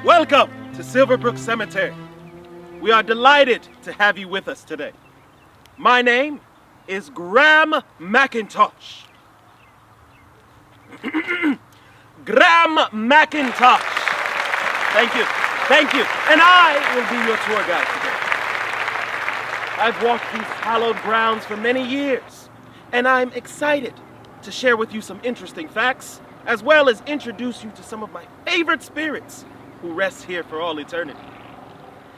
Welcome to Silverbrook Cemetery. We are delighted to have you with us today. My name is Graham McIntosh. Graham McIntosh. Thank you. And I will be your tour guide today. I've walked these hallowed grounds for many years, and I'm excited to share with you some interesting facts, as well as introduce you to some of my favorite spirits who rest here for all eternity.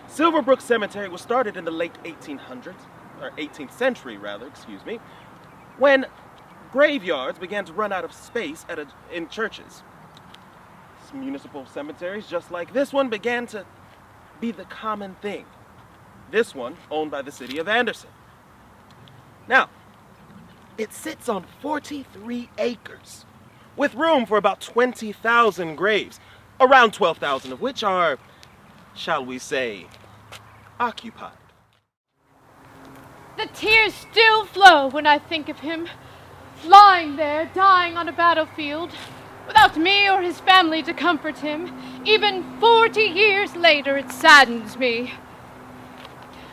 Silverbrook Cemetery was started in the late 1800s, or 18th century rather, when graveyards began to run out of space in churches. Municipal cemeteries, just like this one, began to be the common thing. This one owned by the city of Anderson. Now, it sits on 43 acres, with room for about 20,000 graves, around 12,000 of which are, shall we say, occupied. The tears still flow when I think of him, lying there, dying on a battlefield, without me or his family to comfort him. Even 40 years later, it saddens me.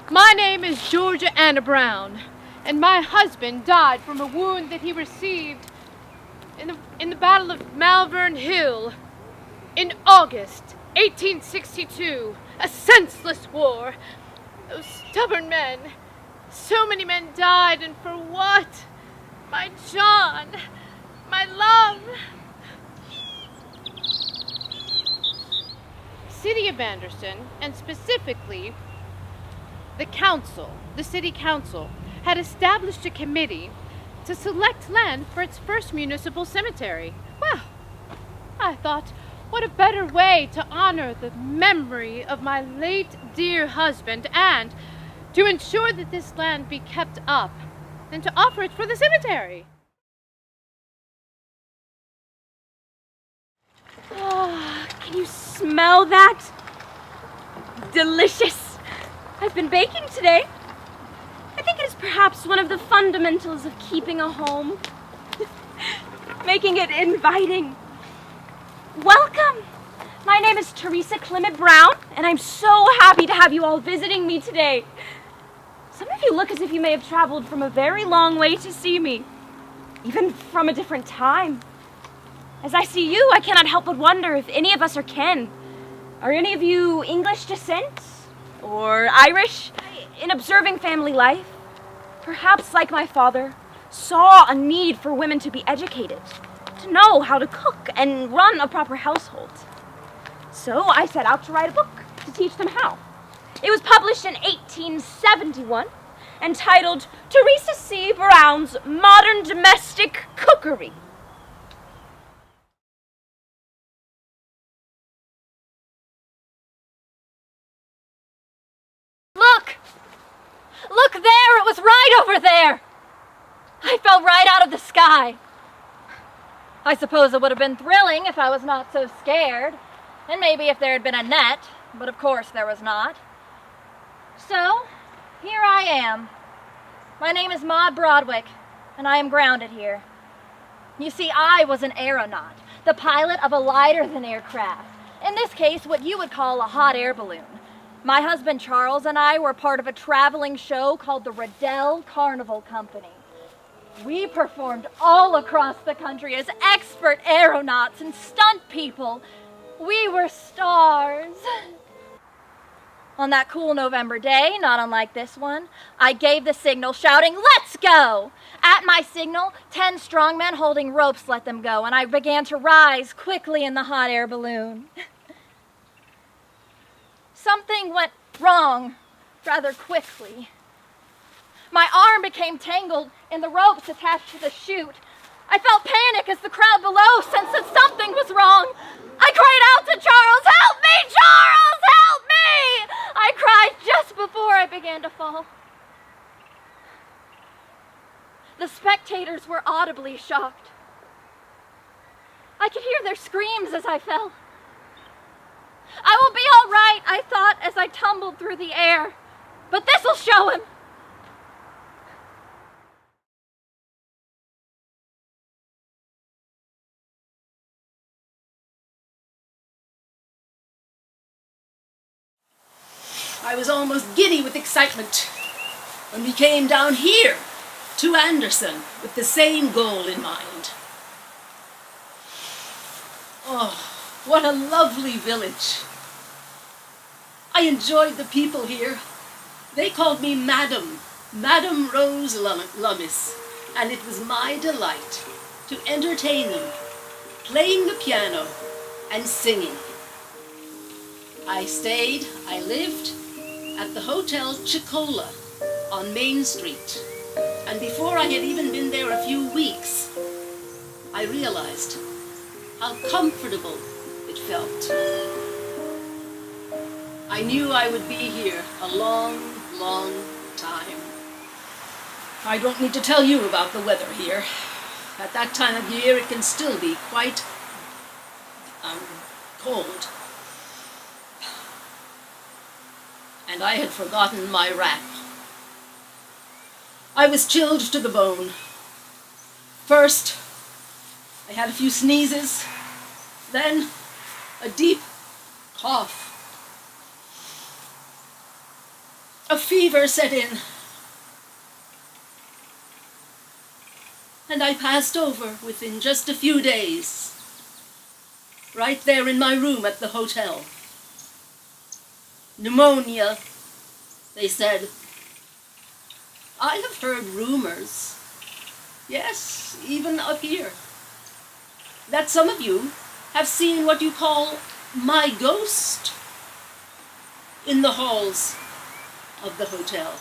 My name is Georgia Anna Brown, and my husband died from a wound that he received in the Battle of Malvern Hill in August 1862. A senseless war. Those stubborn men. So many men died, and for what? My John, my love. City of Anderson, and specifically the city council, had established a committee to select land for its first municipal cemetery. Well, I thought, what a better way to honor the memory of my late dear husband and to ensure that this land be kept up than to offer it for the cemetery. Oh, can you smell that? Delicious. I've been baking today. I think it is perhaps one of the fundamentals of keeping a home. Making it inviting. Welcome. My name is Theresa Brown, and I'm so happy to have you all visiting me today. Some of you look as if you may have traveled from a very long way to see me, even from a different time. As I see you, I cannot help but wonder if any of us are kin. Are any of you English descent? Or Irish? In observing family life, perhaps like my father, saw a need for women to be educated, to know how to cook and run a proper household. So I set out to write a book to teach them how. It was published in 1871, entitled Theresa C. Brown's Modern Domestic Cookery. Look there! It was right over there! I fell right out of the sky. I suppose it would have been thrilling if I was not so scared, and maybe if there had been a net, but of course there was not. So, here I am. My name is Maud Broadwick, and I am grounded here. You see, I was an aeronaut, the pilot of a lighter-than-air craft. In this case, what you would call a hot air balloon. My husband Charles and I were part of a traveling show called the Riddell Carnival Company. We performed all across the country as expert aeronauts and stunt people. We were stars. On that cool November day, not unlike this one, I gave the signal shouting, "Let's go!" At my signal, 10 strong men holding ropes let them go, and I began to rise quickly in the hot air balloon. Something went wrong rather quickly. My arm became tangled in the ropes attached to the chute. I felt panic as the crowd below sensed that something was wrong. I cried out to Charles, "Help me, Charles, help me!" I cried just before I began to fall. The spectators were audibly shocked. I could hear their screams as I fell. I will be all right, I thought as I tumbled through the air, but this'll show him. I was almost giddy with excitement when we came down here to Anderson with the same goal in mind. Oh, what a lovely village. I enjoyed the people here. They called me Madam Rose Lummis, and it was my delight to entertain them, playing the piano and singing. I lived at the Hotel Chicola on Main Street, and before I had even been there a few weeks, I realized how comfortable it felt. I knew I would be here a long, long time. I don't need to tell you about the weather here. At that time of year, it can still be quite cold. And I had forgotten my wrap. I was chilled to the bone. First, I had a few sneezes, then a deep cough. A fever set in, and I passed over within just a few days, right there in my room at the hotel. Pneumonia, they said. I have heard rumors, yes, even up here, that some of you have seen what you call my ghost in the halls of the hotel.